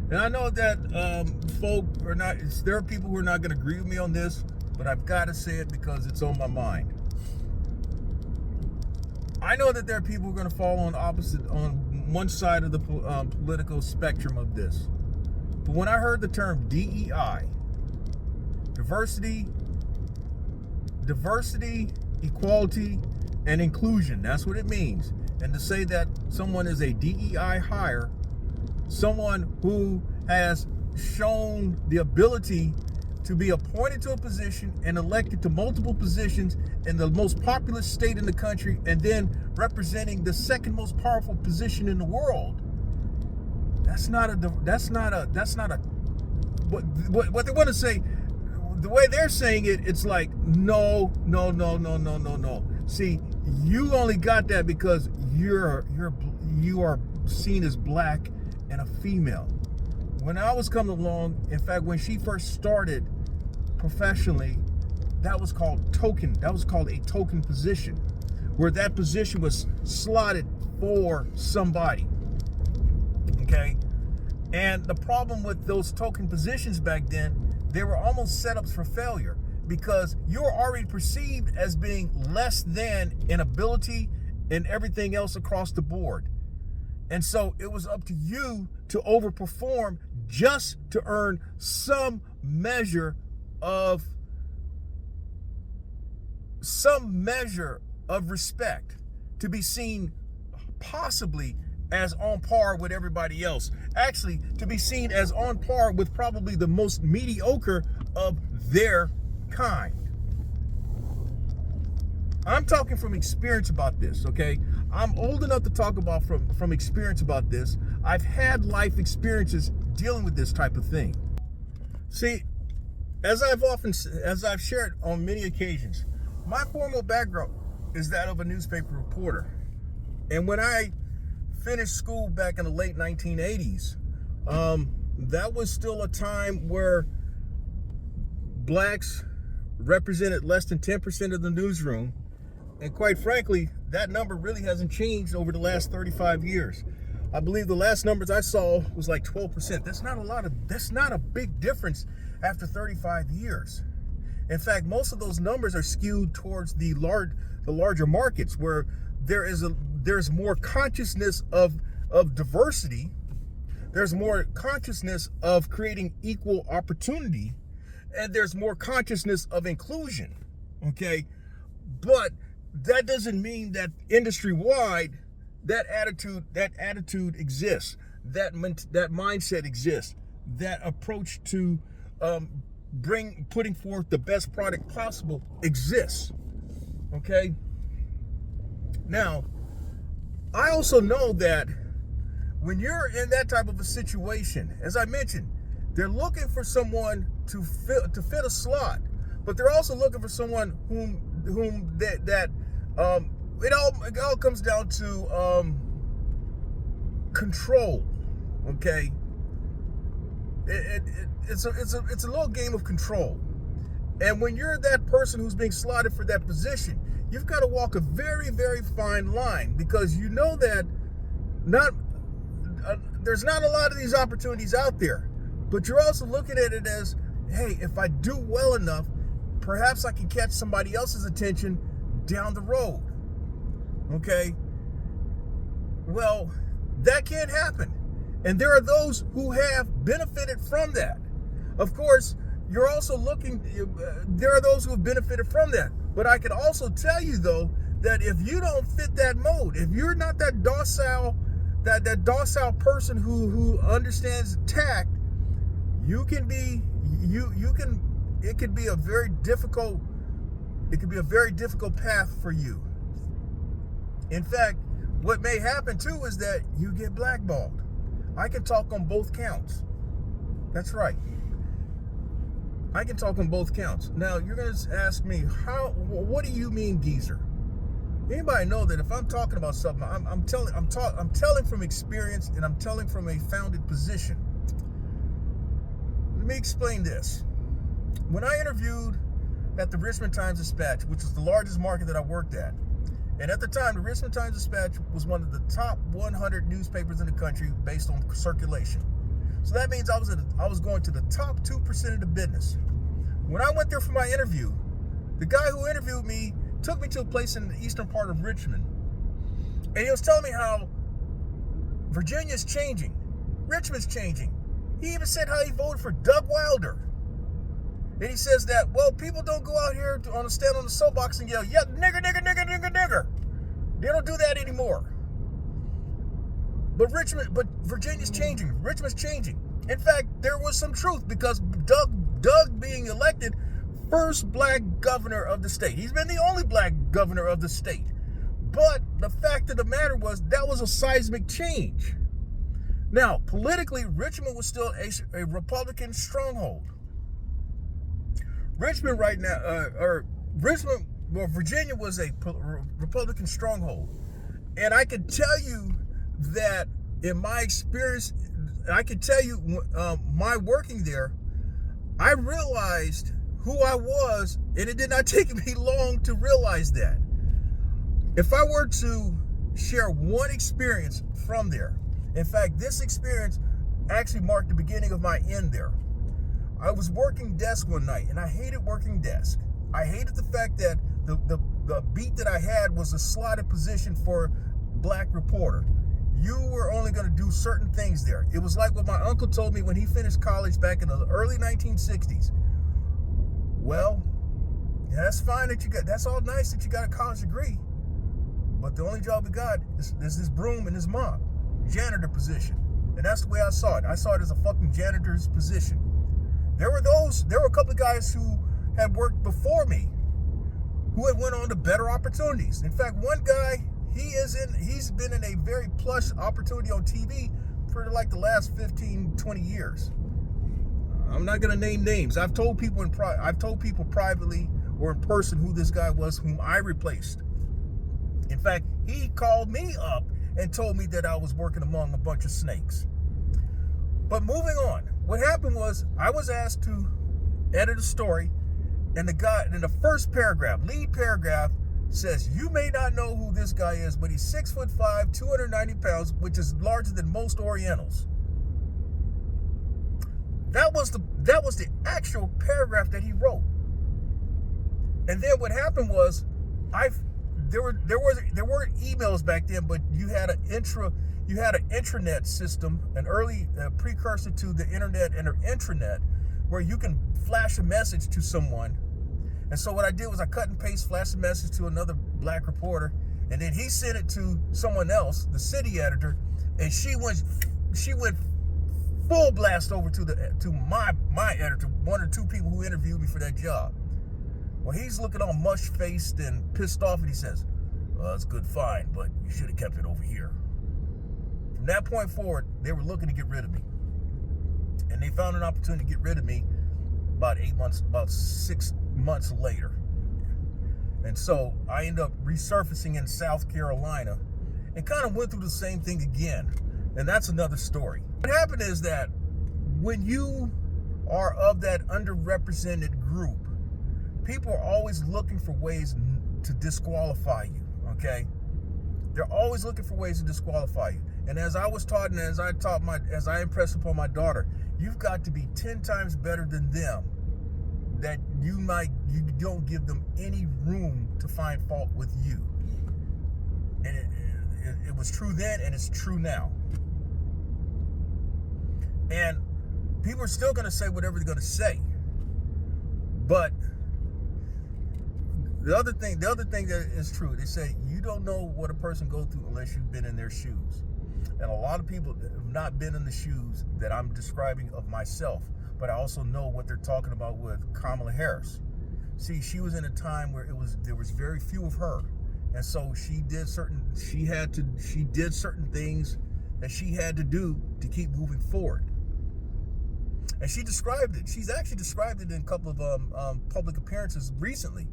And I know that there are people who are not going to agree with me on this, but I've got to say it because it's on my mind. I know that there are people who are going to fall on one side of the political spectrum of this. But when I heard the term DEI, diversity, equality, and inclusion, that's what it means. And to say that someone is a DEI hire, someone who has shown the ability to be appointed to a position and elected to multiple positions in the most populous state in the country, and then representing the second most powerful position in the world. That's not a what they want to say. The way they're saying it, it's like no. See, you only got that because you are seen as black and a female. When I was coming along, in fact, when she first started professionally, that was called a token position, where that position was slotted for somebody. Okay? And the problem with those token positions back then, they were almost setups for failure, because you were already perceived as being less than in ability and everything else across the board. And so it was up to you to overperform just to earn some measure of respect, to be seen possibly as on par with everybody else. Actually, to be seen as on par with probably the most mediocre of their kind. I'm talking from experience about this, okay? I'm old enough to talk about from experience about this. I've had life experiences dealing with this type of thing. See, as I've shared on many occasions, my formal background is that of a newspaper reporter. And when I finished school back in the late 1980s, that was still a time where blacks represented less than 10% of the newsroom. And quite frankly, that number really hasn't changed over the last 35 years. I believe the last numbers I saw was like 12%. That's not a big difference after 35 years. In fact, most of those numbers are skewed towards the larger markets, where there's more consciousness of diversity. There's more consciousness of creating equal opportunity, and there's more consciousness of inclusion. Okay, but that doesn't mean that industry-wide that attitude exists, that mindset exists, that approach to putting forth the best product possible exists. Okay. Now, I also know that when you're in that type of a situation, as I mentioned, they're looking for someone to fit a slot, but they're also looking for someone it all comes down to control. Okay, it's a little game of control, and when you're that person who's being slotted for that position, you've got to walk a very, very fine line, because you know that there's not a lot of these opportunities out there, but you're also looking at it as, hey, if I do well enough, perhaps I can catch somebody else's attention down the road. Okay? Well, that can't happen. And there are those who have benefited from that. Of course, you're also there are those who have benefited from that. But I can also tell you, though, that if you don't fit that mode, if you're not that docile person who understands tact, it could be a very difficult path for you. In fact, what may happen too is that you get blackballed. I can talk on both counts. That's right. I can talk on both counts. Now, you're going to ask me, what do you mean, geezer? Anybody know that if I'm talking about something, I'm telling from experience, and I'm telling from a founded position. Let me explain this. When I interviewed at the Richmond Times-Dispatch, which was the largest market that I worked at, and at the time, the Richmond Times-Dispatch was one of the top 100 newspapers in the country based on circulation. So that means I was going to the top 2% of the business. When I went there for my interview, the guy who interviewed me took me to a place in the eastern part of Richmond, and he was telling me how Virginia's changing, Richmond's changing. He even said how he voted for Doug Wilder. And he says that, well, people don't go out here to stand on the soapbox and yell, yeah, nigger, nigger, nigger, nigger, nigger. They don't do that anymore. But Virginia's changing. Richmond's changing. In fact, there was some truth because Doug being elected first black governor of the state. He's been the only black governor of the state. But the fact of the matter was that was a seismic change. Now, politically, Richmond was still a Republican stronghold. Richmond right now, Virginia was a Republican stronghold. And I can tell you that in my experience, I can tell you my working there, I realized who I was, and it did not take me long to realize that. If I were to share one experience from there, in fact, this experience actually marked the beginning of my end there. I was working desk one night, and I hated working desk. I hated the fact that the beat that I had was a slotted position for black reporter. You were only going to do certain things there. It was like what my uncle told me when he finished college back in the early 1960s. Well, yeah, that's fine that you got, that's all nice that you got a college degree. But the only job we got is this broom and this mop, janitor position. And that's the way I saw it. I saw it as a fucking janitor's position. There were a couple of guys who had worked before me who had went on to better opportunities. In fact, one guy, he's been in a very plush opportunity on TV for like the last 15, 20 years. I'm not gonna name names. I've told people privately or in person who this guy was whom I replaced. In fact, he called me up and told me that I was working among a bunch of snakes. But moving on, what happened was I was asked to edit a story, and the guy in the first paragraph, lead paragraph, says, you may not know who this guy is, but he's 6'5", 290 pounds, which is larger than most Orientals. That was the actual paragraph that he wrote. And then what happened was, there weren't emails back then, but you had an intranet system, an early precursor to the internet and an intranet, where you can flash a message to someone. And so what I did was I cut and paste, flashed a message to another black reporter, and then he sent it to someone else, the city editor, and she went full blast over to my editor, one or two people who interviewed me for that job. Well, he's looking all mush-faced and pissed off, and he says, well, it's good, fine, but you should have kept it over here. From that point forward, they were looking to get rid of me. And they found an opportunity to get rid of me about 6 months later. And so I ended up resurfacing in South Carolina and kind of went through the same thing again. And that's another story. What happened is that when you are of that underrepresented group, people are always looking for ways to disqualify you, okay? They're always looking for ways to disqualify you. And as I was taught, and as I impressed upon my daughter, you've got to be 10 times better than them, that you don't give them any room to find fault with you. And it was true then, and it's true now. And people are still going to say whatever they're going to say. But the other thing that is true, they say you don't know what a person goes through unless you've been in their shoes. And a lot of people have not been in the shoes that I'm describing of myself, but I also know what they're talking about with Kamala Harris. See, she was in a time where there was very few of her. And so she did certain things that she had to do to keep moving forward. And she described it. She's actually described it in a couple of public appearances recently.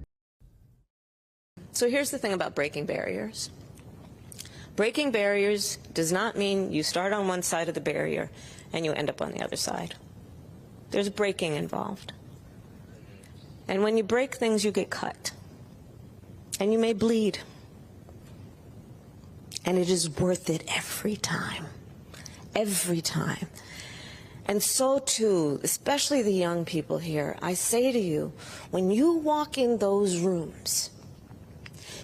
So here's the thing about breaking barriers. Breaking barriers does not mean you start on one side of the barrier and you end up on the other side. There's breaking involved. And when you break things, you get cut. And you may bleed. And it is worth it every time. Every time. And so too, especially the young people here, I say to you, when you walk in those rooms,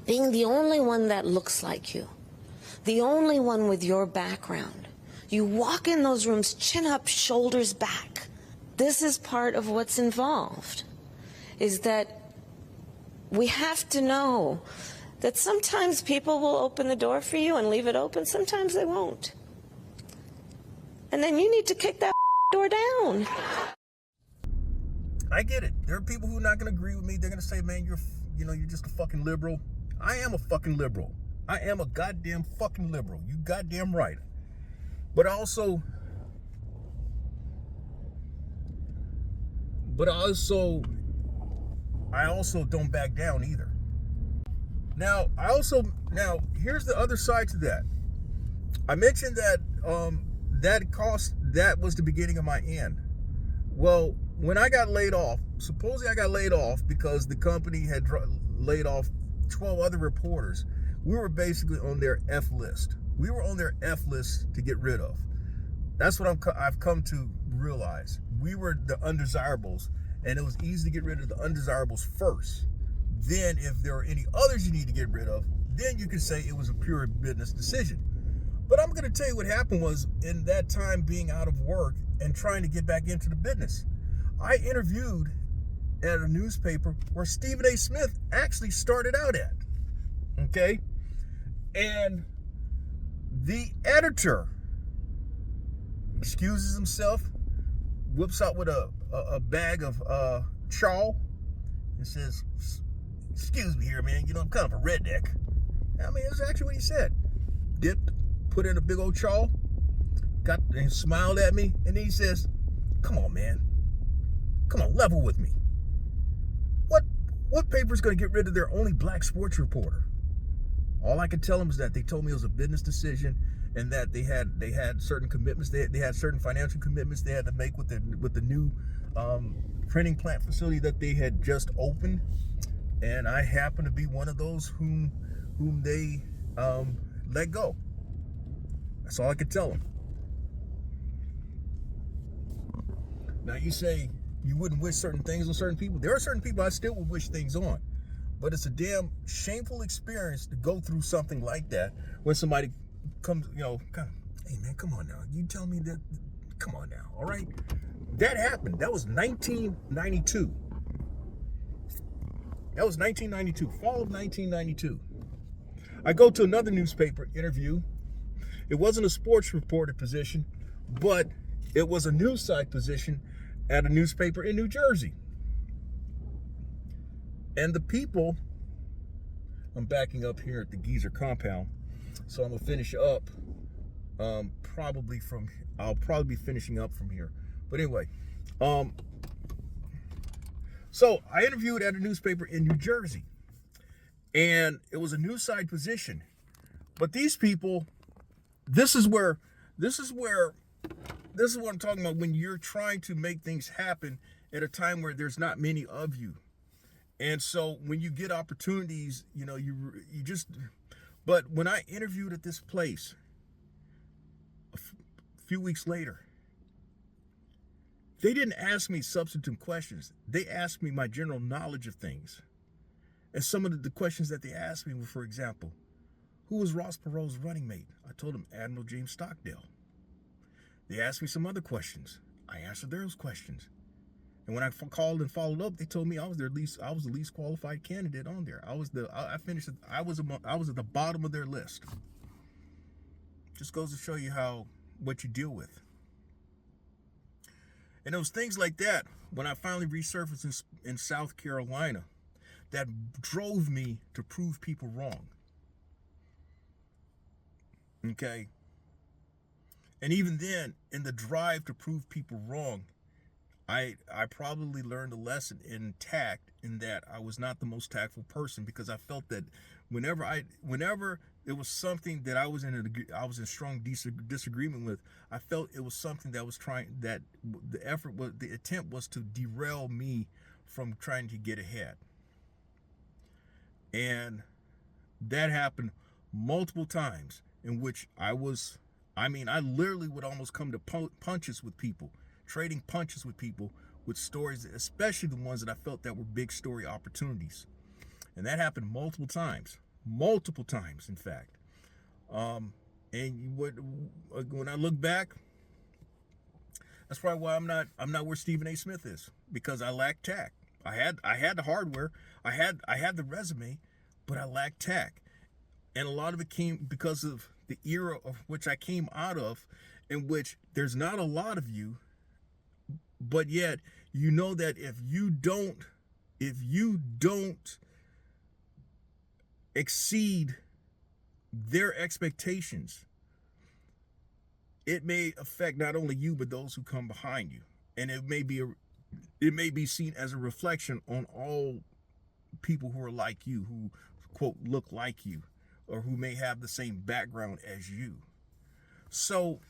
being the only one that looks like you, the only one with your background, you walk in those rooms chin up, shoulders back. This is part of what's involved, is that we have to know that sometimes people will open the door for you and leave it open, sometimes they won't. And then you need to kick that door down. I get it. There are people who are not going to agree with me. They're going to say, man, you're just a fucking liberal. I am a fucking liberal. I am a goddamn fucking liberal. You goddamn right. But also I also don't back down either. Now, here's the other side to that. I mentioned that that was the beginning of my end. Well, when I got laid off, supposedly I got laid off because the company had laid off 12 other reporters. We were basically on their F list. We were on their F list to get rid of. That's what I've come to realize. We were the undesirables, and it was easy to get rid of the undesirables first. Then if there are any others you need to get rid of, then you can say it was a pure business decision. But I'm going to tell you what happened was, in that time being out of work and trying to get back into the business, I interviewed at a newspaper where Stephen A. Smith actually started out at. Okay? And the editor excuses himself, whips out with a bag of chaw, and says, "Excuse me here, man, I'm kind of a redneck." I mean, that's actually what he said. Dipped, put in a big old chaw, and smiled at me, and then he says, "Come on, man. Come on, level with me. What paper's going to get rid of their only black sports reporter?" All I could tell him is that they told me it was a business decision, and that they had certain commitments. They had certain financial commitments they had to make with the new printing plant facility that they had just opened, and I happen to be one of those whom they let go. That's all I could tell them. Now you say you wouldn't wish certain things on certain people. There are certain people I still would wish things on, but it's a damn shameful experience to go through something like that when somebody comes, kind of, "Hey man, come on now. You tell me that, come on now, all right?" That happened. That was 1992. That was 1992, fall of 1992. I go to another newspaper interview. It wasn't a sports reporter position, but it was a news site position at a newspaper in New Jersey. And the people, I'm backing up here at the Geezer compound, so I'm gonna finish up I'll probably be finishing up from here. But anyway, so I interviewed at a newspaper in New Jersey, and it was a news side position. But these people, this is what I'm talking about when you're trying to make things happen at a time where there's not many of you. And so when you get opportunities, but when I interviewed at this place a few weeks later, they didn't ask me substantive questions. They asked me my general knowledge of things. And some of the questions that they asked me were, for example, who was Ross Perot's running mate? I told them Admiral James Stockdale. They asked me some other questions. I answered those questions. And when I called and followed up, they told me I was the least qualified candidate on there. I was at the bottom of their list. Just goes to show you what you deal with. And it was things like that when I finally resurfaced in South Carolina that drove me to prove people wrong. Okay? And even then, in the drive to prove people wrong, I probably learned a lesson in tact, in that I was not the most tactful person, because I felt that whenever it was something that I was in strong disagreement with, I felt it was something that the attempt was to derail me from trying to get ahead. And that happened multiple times, in which I literally would almost come to punches with people trading punches with people with stories, especially the ones that I felt that were big story opportunities. And that happened multiple times, in fact. And when I look back, that's probably why I'm not where Stephen A. Smith is, because I lacked tact. I had the hardware, I had the resume, but I lacked tact. And a lot of it came because of the era of which I came out of, in which there's not a lot of you, but yet you know that if you don't exceed their expectations, it may affect not only you but those who come behind you, and it may be seen as a reflection on all people who are like you, who quote look like you, or who may have the same background as you. So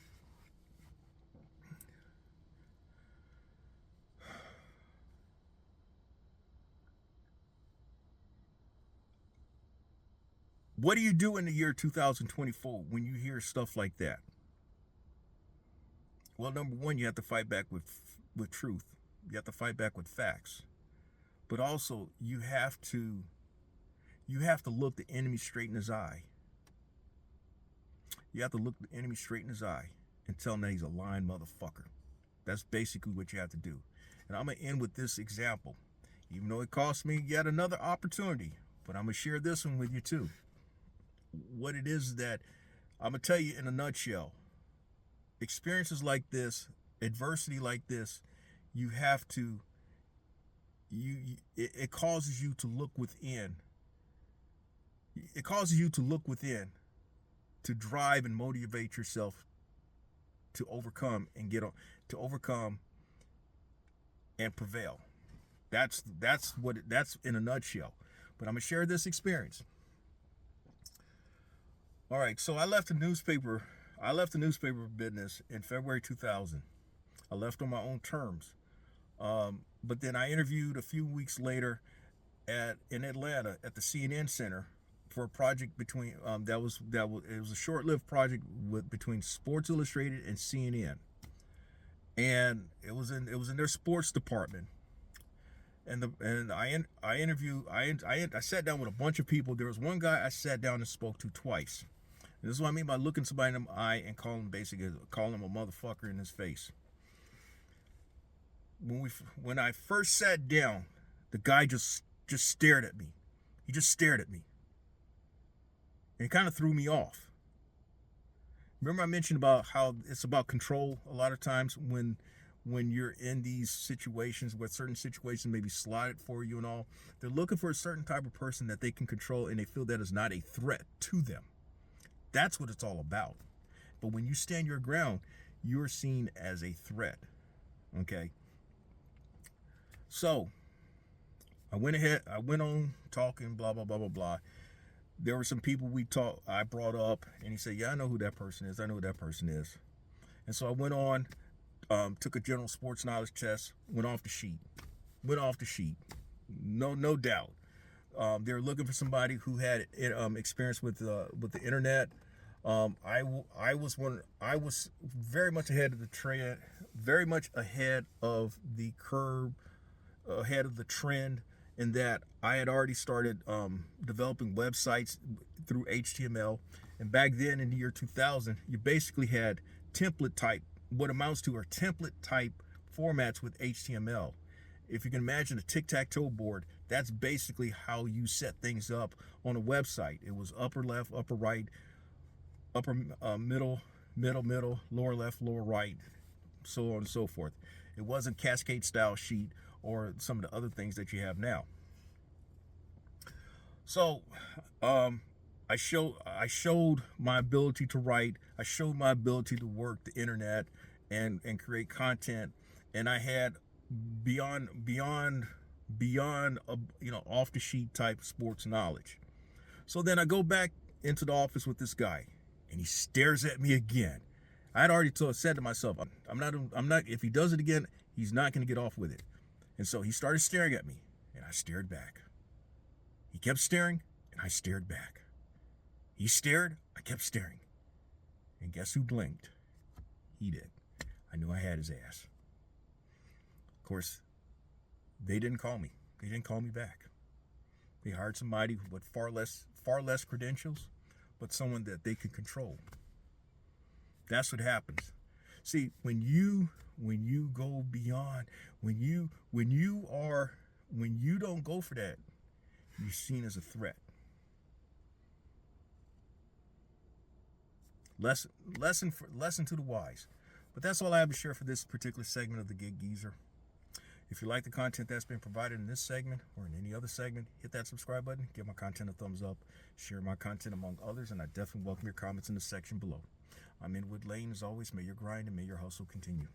what do you do in the year 2024 when you hear stuff like that? Well, number one, you have to fight back with truth. You have to fight back with facts. But also, you have to look the enemy straight in his eye. You have to look the enemy straight in his eye and tell him that he's a lying motherfucker. That's basically what you have to do. And I'm going to end with this example. Even though it cost me yet another opportunity, but I'm going to share this one with you too. What it is that I'm going to tell you in a nutshell. Experiences like this, adversity like this, you have to, it causes you to look within. It causes you to look within, to drive and motivate yourself to overcome and and prevail. That's in a nutshell. But I'm gonna share this experience. All right, so I left the newspaper business in February 2000. I left on my own terms. But then I interviewed a few weeks later in Atlanta at the CNN Center for a project between it was a short-lived project between Sports Illustrated and CNN, and it was in their sports department. And I sat down with a bunch of people. There was one guy I sat down and spoke to twice. And this is what I mean by looking somebody in the eye and calling him a motherfucker in his face. When I first sat down, the guy just stared at me. He just stared at me. And it kind of threw me off. Remember I mentioned about how it's about control a lot of times when you're in these situations where certain situations may be slotted for you and all. They're looking for a certain type of person that they can control, and they feel that is not a threat to them. That's what it's all about. But when you stand your ground, you're seen as a threat. Okay? So I went on talking, blah, blah, blah, blah, blah. There were some people I brought up, and he said, yeah, I know who that person is. And so I went on, took a general sports knowledge test, went off the sheet. No doubt. They were looking for somebody who had experience with the internet. I was very much ahead of the trend, very much ahead of the curve, ahead of the trend, in that I had already started developing websites through HTML. And back then in the year 2000, you basically had template type, what amounts to are template type formats with HTML. If you can imagine a tic-tac-toe board, that's basically how you set things up on a website. It was upper left, upper right, upper middle, lower left, lower right, so on and so forth. It wasn't cascade style sheet or some of the other things that you have now. So I showed my ability to write. I showed my ability to work the internet and create content. And I had beyond off the sheet type sports knowledge. So then I go back into the office with this guy, and he stares at me again. I had already said to myself, I'm not. If he does it again, he's not going to get off with it. And so he started staring at me, and I stared back. He kept staring, and I stared back. He stared, I kept staring. And guess who blinked? He did. I knew I had his ass. course, they didn't call me. They didn't call me back. They hired somebody with far less credentials, but someone that they can control. That's what happens. See, when you go beyond, when you don't go for that, you're seen as a threat. Lesson to the wise. But that's all I have to share for this particular segment of the Gig Geezer. If you like the content that's been provided in this segment or in any other segment, hit that subscribe button, give my content a thumbs up, share my content among others, and I definitely welcome your comments in the section below. I'm Inwood Lane. As always, may your grind and may your hustle continue.